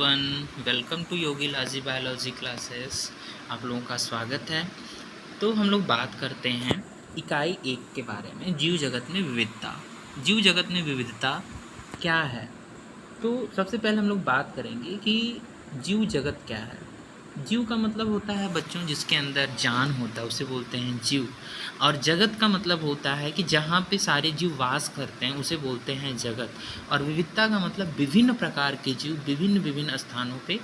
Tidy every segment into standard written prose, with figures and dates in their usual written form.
Everyone, welcome to zoology biology classes. आप लोगों का स्वागत है। तो हम लोग बात करते हैं इकाई 1 के बारे में, जीव जगत में विविधता। जीव जगत में विविधता क्या है? तो सबसे पहले हम लोग बात करेंगे कि जीव जगत क्या है। जीव का मतलब होता है बच्चों जिसके अंदर जान होता है उसे बोलते हैं जीव। और जगत का मतलब होता है कि जहाँ पे सारे जीव वास करते हैं उसे बोलते हैं जगत। और विविधता का मतलब विभिन्न प्रकार के जीव विभिन्न विभिन्न स्थानों पे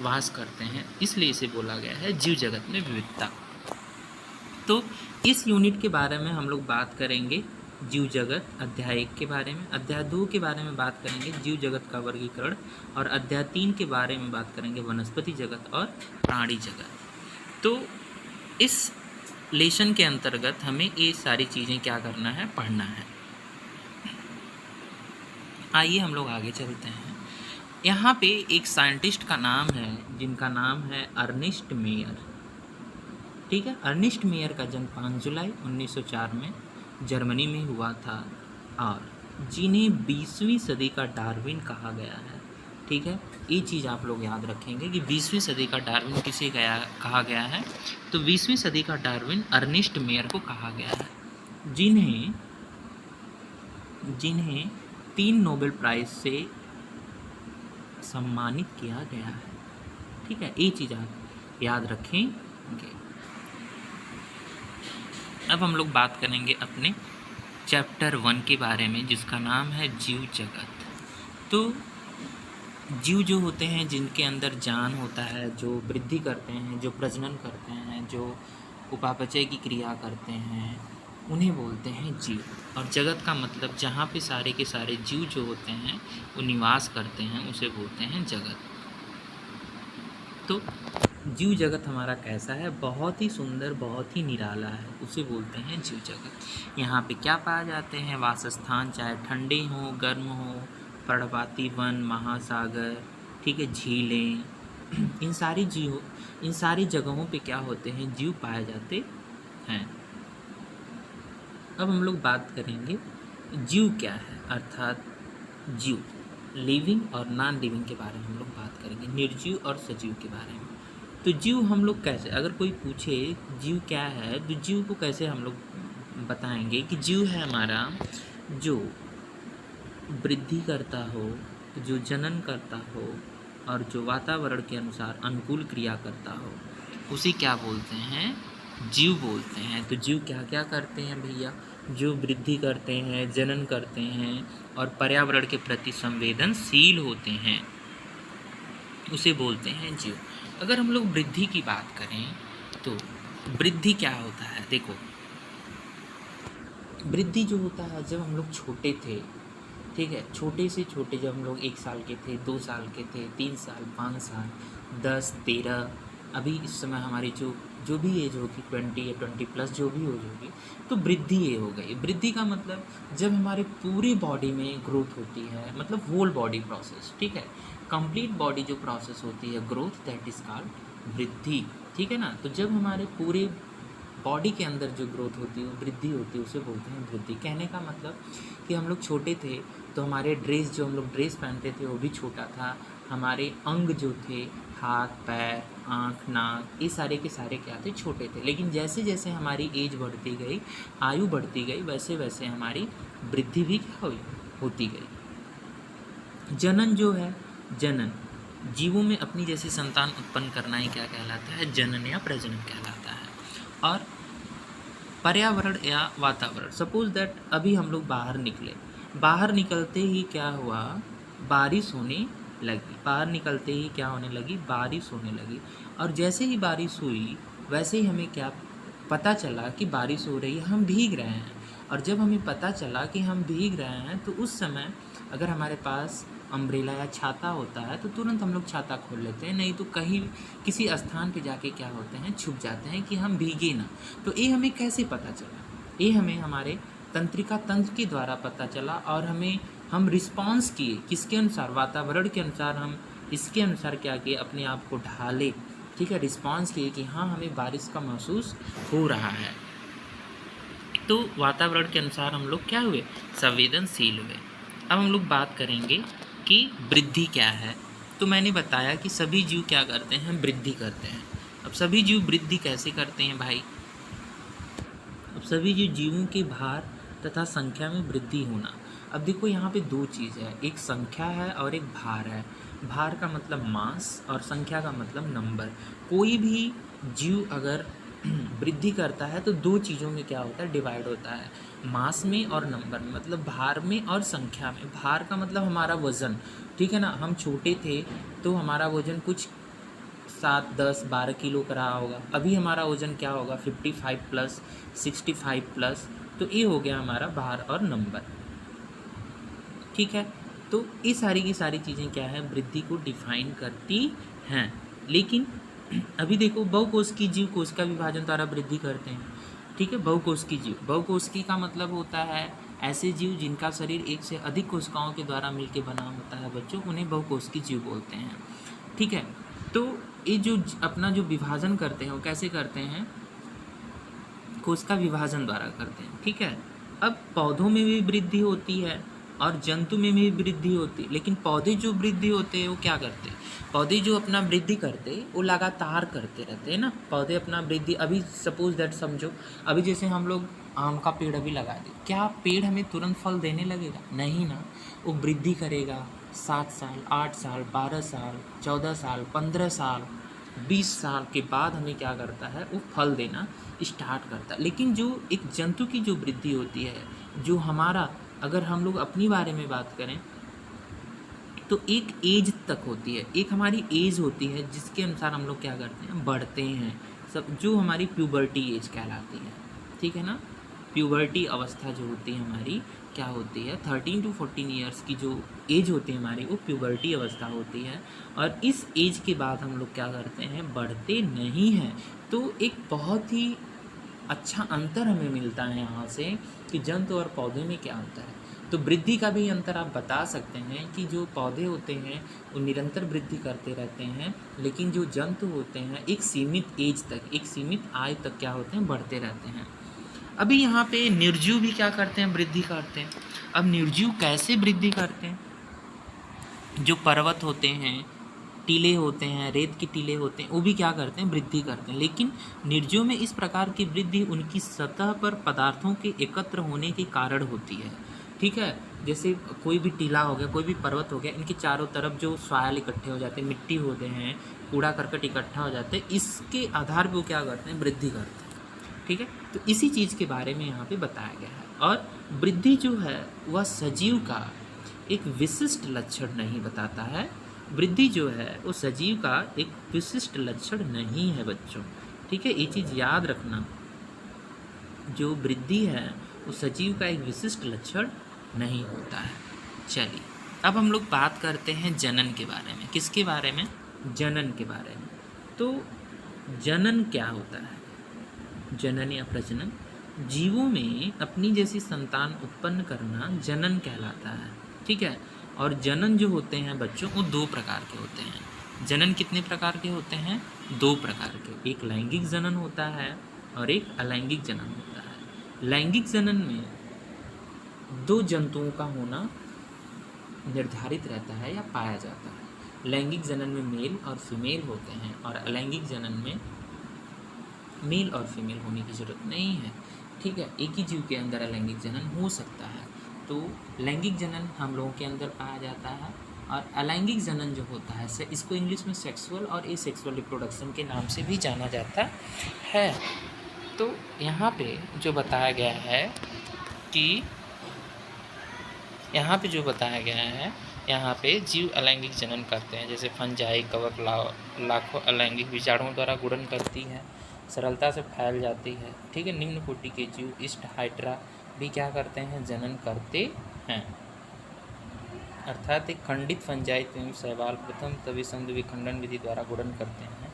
वास करते हैं, इसलिए इसे बोला गया है जीव जगत में विविधता। तो इस यूनिट के बारे में हम लोग बात करेंगे जीव जगत अध्याय 1 के बारे में, अध्याय 2 के बारे में बात करेंगे जीव जगत का वर्गीकरण, और अध्याय 3 के बारे में बात करेंगे वनस्पति जगत और प्राणी जगत। तो इस लेसन के अंतर्गत हमें ये सारी चीज़ें क्या करना है, पढ़ना है। आइए हम लोग आगे चलते हैं। यहाँ पे एक साइंटिस्ट का नाम है जिनका नाम है अर्नेस्ट मेयर। ठीक है, अर्नेस्ट मेयर का जन्म 5 जुलाई 1904 में जर्मनी में हुआ था, और जिन्हें 20वीं सदी का डार्विन कहा गया है। ठीक है, ये चीज़ आप लोग याद रखेंगे कि 20वीं सदी का डार्विन किसे कहा गया है। तो 20वीं सदी का डार्विन अर्नेस्ट मेयर को कहा गया है, जिन्हें 3 नोबेल प्राइज से सम्मानित किया गया है। ठीक है, ये चीज़ आप याद रखेंगे। अब हम लोग बात करेंगे अपने चैप्टर 1 के बारे में, जिसका नाम है जीव जगत। तो जीव जो होते हैं जिनके अंदर जान होता है, जो वृद्धि करते हैं, जो प्रजनन करते हैं, जो उपापचय की क्रिया करते हैं, उन्हें बोलते हैं जीव। और जगत का मतलब जहाँ पे सारे के सारे जीव जो होते हैं वो निवास करते हैं उसे बोलते हैं जगत। तो जीव जगत हमारा कैसा है? बहुत ही सुंदर, बहुत ही निराला है, उसे बोलते हैं जीव जगत। यहाँ पे क्या पाए जाते हैं? वासस्थान, चाहे ठंडे हो, गर्म हो, पर्णपाती वन, महासागर, ठीक है, झीलें, इन सारी जगहों पे क्या होते हैं? जीव पाए जाते हैं। अब हम लोग बात करेंगे जीव क्या है, अर्थात जीव लिविंग और नॉन लिविंग के बारे में हम लोग बात करेंगे, निर्जीव और सजीव के बारे में। तो जीव हम लोग कैसे, अगर कोई पूछे जीव क्या है तो जीव को कैसे हम लोग बताएंगे कि जीव है हमारा जो वृद्धि करता हो, जो जनन करता हो, और जो वातावरण के अनुसार अनुकूल क्रिया करता हो, उसे क्या बोलते हैं? जीव बोलते हैं। तो जीव क्या क्या करते हैं भैया? जो वृद्धि करते हैं, जनन करते हैं और पर्यावरण के प्रति संवेदनशील होते हैं, उसे बोलते हैं जीव। अगर हम लोग वृद्धि की बात करें तो वृद्धि क्या होता है? देखो, वृद्धि जो होता है जब हम लोग छोटे थे, ठीक है, छोटे से छोटे, जब हम लोग 1 साल के थे, 2 साल के थे, 3 साल, 5 साल, 10, 13, अभी इस समय हमारी जो भी एज होगी 20 या 20+ जो भी एज होगी, तो वृद्धि ये हो गई। वृद्धि का मतलब जब हमारे पूरी बॉडी में ग्रोथ होती है, मतलब होल बॉडी प्रोसेस, ठीक है, कंप्लीट बॉडी जो प्रोसेस होती है ग्रोथ, दैट इज कॉल्ड वृद्धि। ठीक है ना। तो जब हमारे पूरे बॉडी के अंदर जो ग्रोथ होती है, वृद्धि होती है, उसे बोलते हैं वृद्धि। कहने का मतलब कि हम लोग छोटे थे तो हमारे जो हम लोग ड्रेस पहनते थे वो भी छोटा था, हमारे अंग जो थे, हाथ, पैर, आँख, नाक, ये सारे के सारे क्या थे? छोटे थे। लेकिन जैसे जैसे हमारी एज बढ़ती गई, आयु बढ़ती गई, वैसे वैसे हमारी वृद्धि भी क्या होती गई। जनन जो है, जनन जीवों में अपनी जैसी संतान उत्पन्न करना ही क्या कहलाता है? जनन या प्रजनन कहलाता है। और पर्यावरण या वातावरण, सपोज दैट अभी हम लोग बाहर निकले, बाहर निकलते ही क्या हुआ? बारिश होने लगी। बाहर निकलते ही क्या होने लगी? बारिश होने लगी। और जैसे ही बारिश हुई वैसे ही हमें क्या पता चला कि बारिश हो रही है, हम भीग रहे हैं। और जब हमें पता चला कि हम भीग रहे हैं तो उस समय अगर हमारे पास अम्ब्रेला या छाता होता है तो तुरंत हम लोग छाता खोल लेते हैं, नहीं तो कहीं किसी स्थान पे जाके क्या होते हैं? छुप जाते हैं कि हम भीगे ना। तो ये हमें कैसे पता चला? ये हमें हमारे तंत्रिका तंत्र के द्वारा पता चला, और हम रिस्पॉन्स किए किसके अनुसार? वातावरण के अनुसार। हम इसके अनुसार क्या किए? अपने आप को ढाले, ठीक है, रिस्पॉन्स किए कि हाँ, हमें बारिश का महसूस हो रहा है। तो वातावरण के अनुसार हम लोग क्या हुए? संवेदनशील हुए। अब हम लोग बात करेंगे कि वृद्धि क्या है। तो मैंने बताया कि सभी जीव क्या करते हैं, वृद्धि करते हैं। अब सभी जीव वृद्धि कैसे करते हैं भाई? अब सभी जीवों के भार तथा संख्या में वृद्धि होना। अब देखो यहाँ पे दो चीज़ है, एक संख्या है और एक भार है। भार का मतलब मास और संख्या का मतलब नंबर। कोई भी जीव अगर वृद्धि करता है तो दो चीज़ों में क्या होता है, डिवाइड होता है, मास में और नंबर में, मतलब भार में और संख्या में। भार का मतलब हमारा वज़न, ठीक है ना। हम छोटे थे तो हमारा वज़न कुछ 7, 10, 12 किलो का रहा होगा। अभी हमारा वज़न क्या होगा, 55 प्लस, 65 प्लस। तो ये हो गया हमारा भार और नंबर, ठीक है। तो ये सारी की सारी चीज़ें क्या है, वृद्धि को डिफाइन करती हैं। लेकिन अभी देखो, बहुकोशिकीय जीव कोशिका विभाजन द्वारा वृद्धि करते हैं, ठीक है। बहुकोशिकीय जीव, बहुकोशिकीय का मतलब होता है ऐसे जीव जिनका शरीर एक से अधिक कोशिकाओं के द्वारा मिलकर बना होता है बच्चों, उन्हें बहुकोशिकीय जीव बोलते हैं, ठीक है। तो ये जो अपना जो विभाजन करते हैं वो कैसे करते हैं, कोशिका विभाजन द्वारा करते हैं, ठीक है। अब पौधों में भी वृद्धि होती है और जंतु में भी वृद्धि होती है, लेकिन पौधे जो वृद्धि होते हैं वो क्या करते हैं, पौधे जो अपना वृद्धि करते हैं वो लगातार करते रहते हैं ना। पौधे अपना वृद्धि, अभी सपोज दैट समझो, अभी जैसे हम लोग आम का पेड़ अभी लगा दें, क्या पेड़ हमें तुरंत फल देने लगेगा? नहीं ना, वो वृद्धि करेगा। 7 साल, 8 साल, 12 साल, 14 साल, 15 साल, 20 साल के बाद हमें क्या करता है, वो फल देना स्टार्ट करता है। लेकिन जो एक जंतु की जो वृद्धि होती है, जो हमारा, अगर हम लोग अपनी बारे में बात करें तो एक एज तक होती है, एक हमारी एज होती है जिसके अनुसार हम लोग क्या करते हैं, बढ़ते हैं सब, जो हमारी प्यूबर्टी एज कहलाती है, ठीक है ना। प्यूबर्टी अवस्था जो होती है हमारी क्या होती है, 13 to 14 ईयर्स की जो एज होती है हमारी, वो प्यूबर्टी अवस्था होती है। और इस एज के बाद हम लोग क्या करते हैं, बढ़ते नहीं हैं। तो एक बहुत ही अच्छा अंतर हमें मिलता है यहाँ से कि जंतु और पौधे में क्या अंतर है। तो वृद्धि का भी अंतर आप बता सकते हैं कि जो पौधे होते हैं वो निरंतर वृद्धि करते रहते हैं, लेकिन जो जंतु होते हैं एक सीमित एज तक, एक सीमित आयु तक क्या होते हैं, बढ़ते रहते हैं। अभी यहाँ पे निर्जीव भी क्या करते हैं, वृद्धि करते हैं। अब निर्जीव कैसे वृद्धि करते हैं, जो पर्वत होते हैं, टीले होते हैं, रेत के टीले होते हैं, वो भी क्या करते हैं, वृद्धि करते हैं। लेकिन निर्जीव में इस प्रकार की वृद्धि उनकी सतह पर पदार्थों के एकत्र होने के कारण होती है, ठीक है। जैसे कोई भी टीला हो गया, कोई भी पर्वत हो गया, इनके चारों तरफ जो सॉइल इकट्ठे हो जाते हैं, मिट्टी होते हैं, कूड़ा करकट इकट्ठा हो जाते हैं, इसके आधार पर वो क्या करते हैं, वृद्धि करते हैं, ठीक है। तो इसी चीज़ के बारे में यहाँ पे बताया गया है। और वृद्धि जो है वह सजीव का एक विशिष्ट लक्षण नहीं बताता है। वृद्धि जो है वो सजीव का एक विशिष्ट लक्षण नहीं है बच्चों, ठीक है। ये चीज़ याद रखना, जो वृद्धि है वो सजीव का एक विशिष्ट लक्षण नहीं होता है। चलिए अब हम लोग बात करते हैं जनन के बारे में। किसके बारे में, जनन के बारे में। तो जनन क्या होता है, जनन या प्रजनन, जीवों में अपनी जैसी संतान उत्पन्न करना जनन कहलाता है, ठीक है। और जनन जो होते हैं बच्चों वो 2 प्रकार के होते हैं। जनन कितने प्रकार के होते हैं, 2 प्रकार के, एक लैंगिक जनन होता है और एक अलैंगिक जनन होता है। लैंगिक जनन में 2 जंतुओं का होना निर्धारित रहता है या पाया जाता है। लैंगिक जनन में मेल और फीमेल होते हैं और अलैंगिक जनन में मेल और फीमेल होने की ज़रूरत नहीं है, ठीक है। एक ही जीव के अंदर अलैंगिक जनन हो सकता है। तो लैंगिक जनन हम लोगों के अंदर पाया जाता है और अलैंगिक जनन जो होता है इसको इंग्लिश में सेक्सुअल और एसेक्सुअल रिप्रोडक्शन के नाम से भी जाना जाता है। तो यहाँ पे जो बताया गया है कि यहाँ पे जीव अलैंगिक जनन करते हैं, जैसे फंजाई, कवक लाखों अलैंगिक विषाणुओं द्वारा गुणन करती है, सरलता से फैल जाती है, ठीक है। निम्न कोटि के जीव ईस्ट हाइड्रा भी क्या करते हैं, जनन करते हैं। अर्थात एक खंडित फंजाई एवं शैवाल प्रथम तभी संघ विखंडन विधि द्वारा गुणन करते हैं।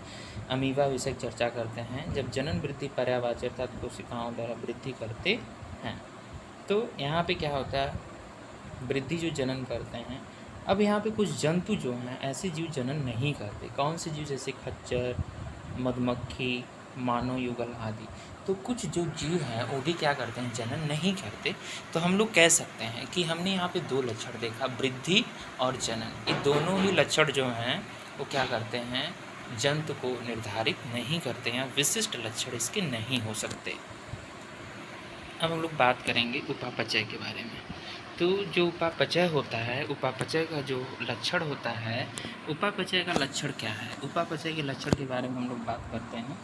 अमीबा विषय चर्चा करते हैं, जब जनन वृद्धि पर्यावाची अर्थात कोशिकाओं द्वारा वृद्धि करते हैं। तो यहाँ पे क्या होता है, वृद्धि जो जनन करते हैं। अब यहाँ पे कुछ जंतु जो हैं ऐसे जीव जनन नहीं करते। कौन से जीव, जैसे खच्चर, मधुमक्खी, मानव युगल आदि। तो कुछ जो जीव हैं वो भी क्या करते हैं, जनन नहीं करते। तो हम लोग कह सकते हैं कि हमने यहाँ पे दो लक्षण देखा, वृद्धि और जनन। ये दोनों ही लक्षण जो हैं वो क्या करते हैं, जंतु को निर्धारित नहीं करते हैं, विशिष्ट लक्षण इसके नहीं हो सकते। अब हम लोग बात करेंगे उपापचय के बारे में। तो जो उपापचय होता है, उपापचय का जो लक्षण होता है, उपापचय का लक्षण क्या है, उपापचय के लक्षण के बारे में हम लोग बात करते हैं।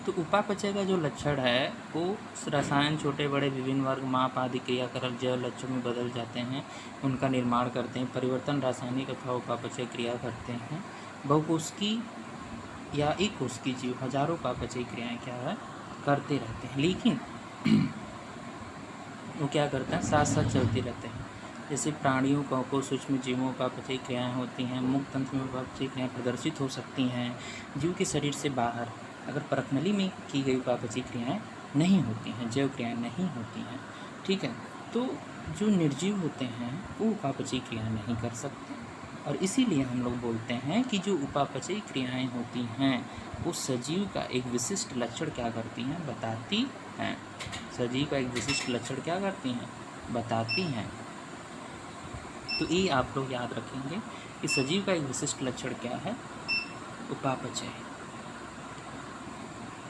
तो उपापचय का जो लक्षण है वो रसायन छोटे बड़े विभिन्न वर्ग माप आदि क्रियाकारक जैव लक्षण में बदल जाते हैं, उनका निर्माण करते हैं, परिवर्तन रासायनिक अथवा उपापचय क्रिया करते हैं। बहुकोशिकी या एक कोशिकीय जीव हजारों उपापचय क्रियाएं क्या है करते रहते हैं, लेकिन वो क्या करते हैं, साथ साथ चलते रहते हैं। जैसे प्राणियों को सूक्ष्म जीवों उपापचय क्रियाएँ होती हैं, मुक्त तंत्र में उपापचय क्रियाएँ प्रदर्शित हो सकती हैं। जीव के शरीर से बाहर अगर परखनली में की गई उपापचय क्रियाएँ नहीं होती हैं, जैव क्रियाएँ नहीं होती हैं, ठीक है। तो जो निर्जीव होते हैं वो उपापचय क्रियाएँ नहीं कर सकते, और इसीलिए हम लोग बोलते हैं कि जो उपापचय क्रियाएँ होती हैं वो सजीव का एक विशिष्ट लक्षण क्या करती हैं, बताती हैं। सजीव का एक विशिष्ट लक्षण क्या करती हैं, बताती हैं। तो ये आप लोग याद रखेंगे कि सजीव का एक विशिष्ट लक्षण क्या है, उपापचय।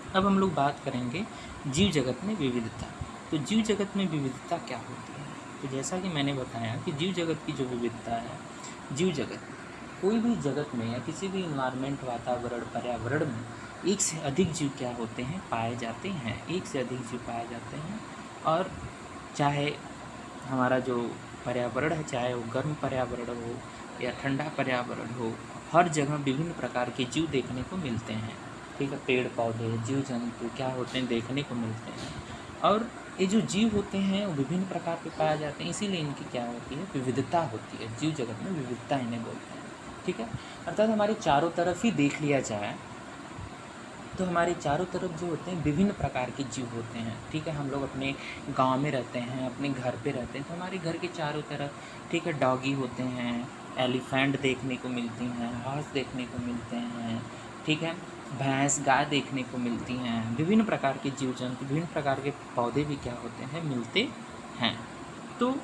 अब हम लोग बात करेंगे जीव जगत में विविधता। तो जीव जगत में विविधता क्या होती है, तो जैसा कि मैंने बताया कि जीव जगत की जो विविधता है, जीव जगत कोई भी जगत में या किसी भी इन्वायरमेंट वातावरण पर्यावरण में एक से अधिक जीव क्या होते हैं, पाए जाते हैं, एक से अधिक जीव पाए जाते हैं। और चाहे हमारा जो पर्यावरण है, चाहे वो गर्म पर्यावरण हो या ठंडा पर्यावरण हो, हर जगह विभिन्न प्रकार के जीव देखने को मिलते हैं, ठीक है। पेड़ पौधे जीव जंतु क्या होते हैं, देखने को मिलते हैं। और ये जो जीव होते हैं वो विभिन्न प्रकार के पाए जाते हैं, इसीलिए इनकी क्या होती है, विविधता होती है। जीव जगत में विविधता इन्हें बोलते हैं, ठीक है। अर्थात हमारे चारों तरफ ही देख लिया जाए तो हमारे चारों तरफ जो होते हैं विभिन्न प्रकार के जीव होते हैं, ठीक है। हम लोग अपने गांव में रहते हैं, अपने घर पे रहते हैं, तो हमारे घर के चारों तरफ, ठीक है, डॉगी होते हैं, एलिफेंट देखने को मिलती हैं, हॉर्स देखने को मिलते हैं, ठीक है, भैंस गाय देखने को मिलती हैं, विभिन्न प्रकार के जीव जंतु, विभिन्न प्रकार के पौधे भी क्या होते हैं, मिलते हैं। तो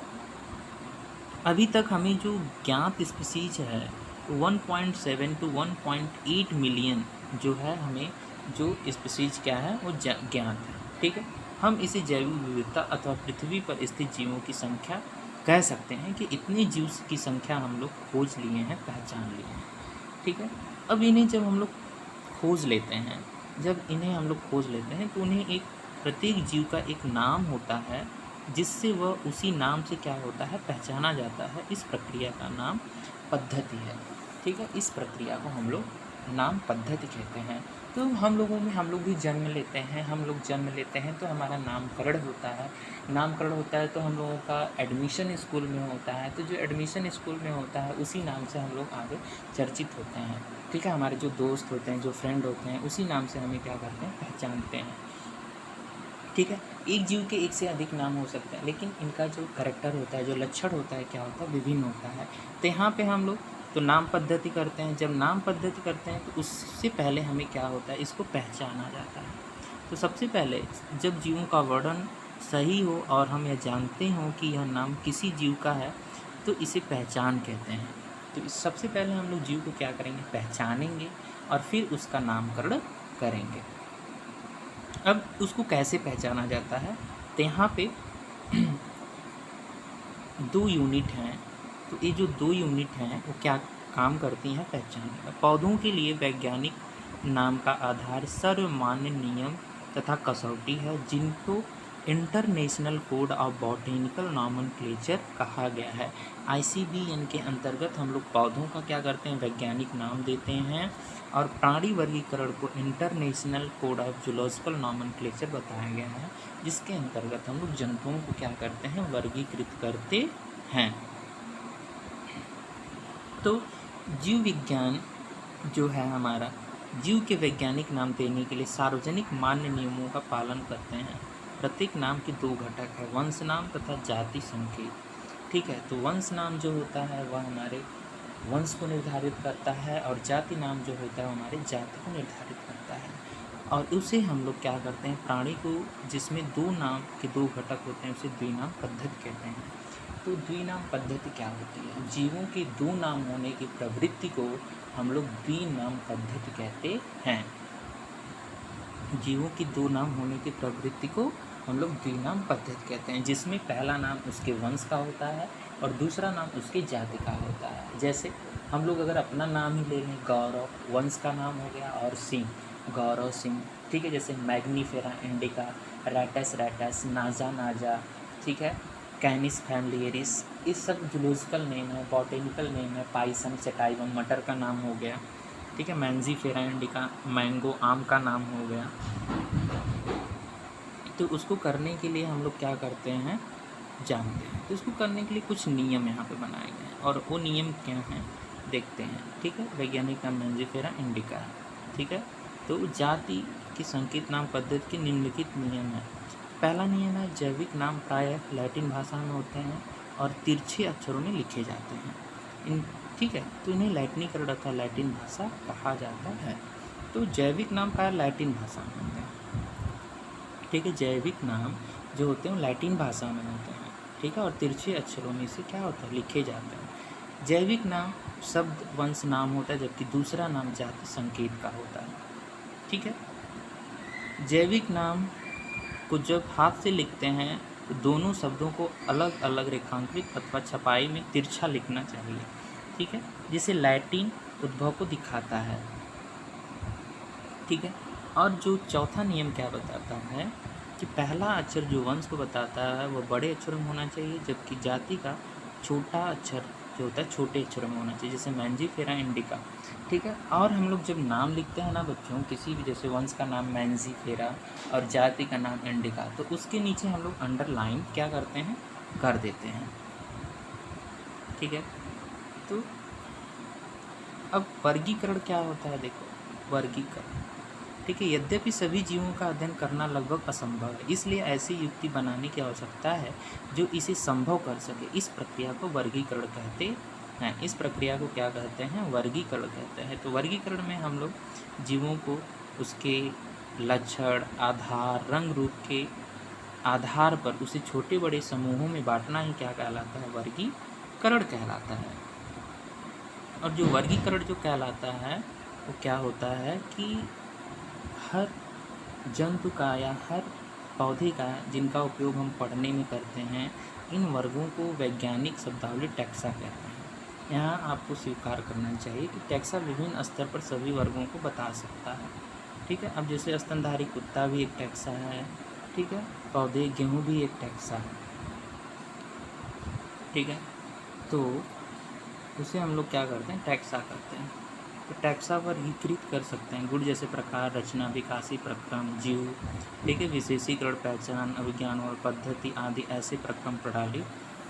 अभी तक हमें जो ज्ञात स्पीसीज है 1.7 to 1.8 मिलियन जो है, हमें जो स्पीसीज क्या है वो ज्ञात है, ठीक है। हम इसे जैव विविधता अथवा पृथ्वी पर स्थित जीवों की संख्या कह सकते हैं कि इतने जीव की संख्या हम लोग खोज लिए हैं, पहचान लिए हैं, ठीक है। अब इन्हें जब हम लोग खोज लेते हैं, तो उन्हें एक प्रत्येक जीव का एक नाम होता है जिससे वह उसी नाम से क्या होता है, पहचाना जाता है। इस प्रक्रिया का नाम पद्धति है, ठीक है। इस प्रक्रिया को हम लोग नाम पद्धति कहते हैं। तो हम लोग भी जन्म लेते हैं, तो हमारा नामकरण होता है। तो हम लोगों का एडमिशन स्कूल में होता है, तो जो एडमिशन स्कूल में होता है उसी नाम से हम लोग आगे चर्चित होते हैं, ठीक है। हमारे जो दोस्त होते हैं, जो फ्रेंड होते हैं, उसी नाम से हमें क्या करते हैं, पहचानते हैं, ठीक है। एक जीव के एक से अधिक नाम हो सकते हैं, लेकिन इनका जो करैक्टर होता है, जो लक्षण होता है, क्या होता है, विभिन्न होता है। तो यहाँ पे हम लोग तो नाम पद्धति करते हैं। जब नाम पद्धति करते हैं तो उससे पहले हमें क्या होता है, इसको पहचाना जाता है। तो सबसे पहले जब जीवों का वर्णन सही हो और हम यह जानते हों कि यह नाम किसी जीव का है, तो इसे पहचान कहते हैं। तो सबसे पहले हम लोग जीव को क्या करेंगे, पहचानेंगे और फिर उसका नामकरण करेंगे। अब उसको कैसे पहचाना जाता है, तो यहाँ पे 2 यूनिट हैं। तो ये जो 2 यूनिट हैं वो क्या काम करती हैं, पहचानने का। पौधों के लिए वैज्ञानिक नाम का आधार सर्वमान्य नियम तथा कसौटी है, जिनको international code of botanical nomenclature कहा गया है। ICBN के अंतर्गत हम लोग पौधों का क्या करते हैं, वैज्ञानिक नाम देते हैं, और प्राणी वर्गीकरण को international code of zoological nomenclature बताया गया है, जिसके अंतर्गत हम लोग जंतुओं को क्या करते हैं, वर्गीकृत करते हैं। तो जीव विज्ञान जो है हमारा, जीव के वैज्ञानिक नाम देने के लिए सार्वजनिक मान्य नियमों का पालन करते हैं। प्रत्येक नाम के 2 घटक है, वंश नाम तथा जाति संकेत, ठीक है। तो वंश नाम जो होता है वह हमारे वंश को निर्धारित करता है और जाति नाम जो होता है हमारे जाति को निर्धारित करता है। और उसे हम लोग क्या करते हैं, प्राणी को जिसमें दो नाम के दो घटक होते हैं उसे द्विनाम पद्धति कहते हैं। तो द्विनाम पद्धति क्या होती है, जीवों के दो नाम होने की प्रवृत्ति को हम लोग द्विनाम पद्धति कहते हैं। जीवों की दो नाम होने की प्रवृत्ति को हम लोग द्विनाम पद्धति कहते हैं, जिसमें पहला नाम उसके वंश का होता है और दूसरा नाम उसकी जाति का होता है। जैसे हम लोग अगर अपना नाम ही ले लें, गौरव वंश का नाम हो गया, और सिंह गौरव सिंह, ठीक है। जैसे मैग्नीफेरा इंडिका, रैटस रैटस, नाजा नाजा, ठीक है, कैनिस फैमिलियरिस, इस सब जूलॉजिकल नेम है, बॉटेनिकल नेम है। पाइसम सेटाइवम मटर का नाम हो गया, ठीक है। मैंजीफेरा इंडिका मैंगो आम का नाम हो गया। तो उसको करने के लिए हम लोग क्या करते हैं, जानते हैं। तो उसको करने के लिए कुछ नियम यहाँ पे बनाए गए हैं, और वो नियम क्या हैं देखते हैं, ठीक है। वैज्ञानिक नाम मैंजीफेरा इंडिका है, ठीक है। तो जाति की संकेत नाम पद्धति के निम्नलिखित नियम है। पहला नियम है, जैविक नाम प्रायः लैटिन भाषा में होते हैं और तिरछे अक्षरों में लिखे जाते हैं, ठीक है। तो इन्हें लैटिनीकरण अथवा लैटिन भाषा कहा जाता है। तो जैविक नाम प्रायः लैटिन भाषा में होते हैं, ठीक है। जैविक नाम जो होते हैं लैटिन भाषा में होते हैं, ठीक है, और तिरछे अक्षरों में से क्या होता है, लिखे जाते हैं। जैविक नाम शब्द वंश नाम होता है, जबकि दूसरा नाम जाति संकेत का होता है, ठीक है। जैविक नाम को जब हाथ से लिखते हैं तो दोनों शब्दों को अलग अलग रेखांकित अथवा छपाई में तिरछा लिखना चाहिए, ठीक है, जिसे लैटिन उद्भव को दिखाता है, ठीक है। और जो चौथा नियम क्या बताता है कि पहला अक्षर जो वंश को बताता है वो बड़े अक्षरों में होना चाहिए, जबकि जाति का छोटा अक्षर जो होता है छोटे अक्षरों में होना चाहिए, जैसे मैंजीफेरा इंडिका, ठीक है। और हम लोग जब नाम लिखते हैं ना बच्चों, किसी भी जैसे वंश का नाम मैंजीफेरा और जाति का नाम इंडिका, तो उसके नीचे हम लोग अंडरलाइन क्या करते हैं, कर देते हैं, ठीक है। तो अब वर्गीकरण क्या होता है, देखो वर्गीकरण, ठीक है। यद्यपि सभी जीवों का अध्ययन करना लगभग असंभव है, इसलिए ऐसी युक्ति बनाने की आवश्यकता है जो इसे संभव कर सके। इस प्रक्रिया को वर्गीकरण कहते हैं। इस प्रक्रिया को क्या कहते हैं, वर्गीकरण कहते हैं। तो वर्गीकरण में हम लोग जीवों को उसके लक्षण, आधार, रंग रूप के आधार पर उसे छोटे बड़े समूहों में बांटना ही क्या कहलाता है, वर्गीकरण कहलाता है। और जो वर्गीकरण जो कहलाता है वो क्या होता है कि हर जंतु का या हर पौधे का जिनका उपयोग हम पढ़ने में करते हैं, इन वर्गों को वैज्ञानिक शब्दावली टैक्सा कहते हैं। यहाँ आपको स्वीकार करना चाहिए कि टैक्सा विभिन्न स्तर पर सभी वर्गों को बता सकता है, ठीक है। अब जैसे स्तनधारी कुत्ता भी एक टैक्सा है, ठीक है, पौधे गेहूँ भी एक टैक्सा है, ठीक है। तो उसे हम लोग क्या करते हैं, टैक्सा करते हैं। तो टैक्सा वर्गीकृत कर सकते हैं, गुण जैसे प्रकार, रचना, विकासी प्रक्रम, जीव, ठीक है, विशेषीकरण, पहचान, अभिज्ञान और पद्धति आदि ऐसे प्रक्रम प्रणाली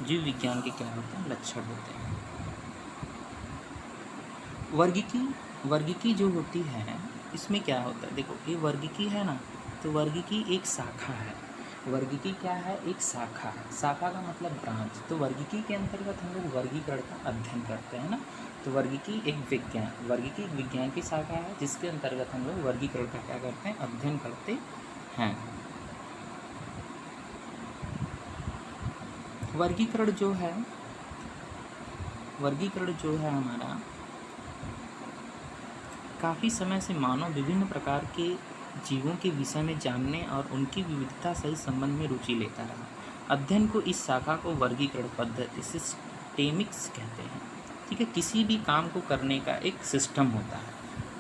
जीव विज्ञान के क्या होते हैं, लक्षण होते हैं। वर्गीकी जो होती है इसमें क्या होता है, देखो ये वर्गीकी है ना, तो वर्गीकी एक शाखा है। वर्गीकी क्या है, एक शाखा है। शाखा का मतलब ब्रांच। तो वर्गीकी के अंतर्गत हम लोग वर्गीकरण का अध्ययन करते हैं ना। तो वर्गीकी एक विज्ञान की शाखा है जिसके अंतर्गत हम लोग वर्गीकरण का क्या करते हैं, अध्ययन करते हैं। वर्गीकरण जो है हमारा काफ़ी समय से मानव विभिन्न प्रकार के जीवों के विषय में जानने और उनकी विविधता सहित संबंध में रुचि लेता रहा। अध्ययन को इस शाखा को वर्गीकरण पद्धति सिस्टेमिक्स कहते हैं, ठीक है। किसी भी काम को करने का एक सिस्टम होता है,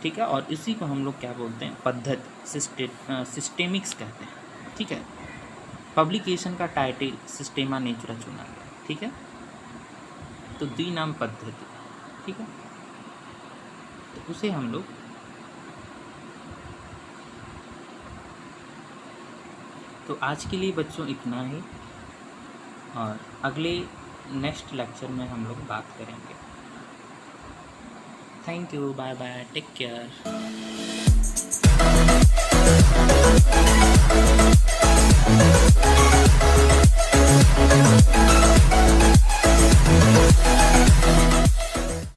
ठीक है, और इसी को हम लोग क्या बोलते हैं, पद्धति सिस्टेमिक्स कहते हैं, ठीक है। पब्लिकेशन का टाइटल सिस्टेमा नेचुरा चुना गया, ठीक है। तो द्विनाम पद्धति, ठीक है, तो उसे हम लोग तो आज के लिए बच्चों इतना ही, और अगले नेक्स्ट लेक्चर में हम लोग बात करेंगे। Thank you, bye bye, take care.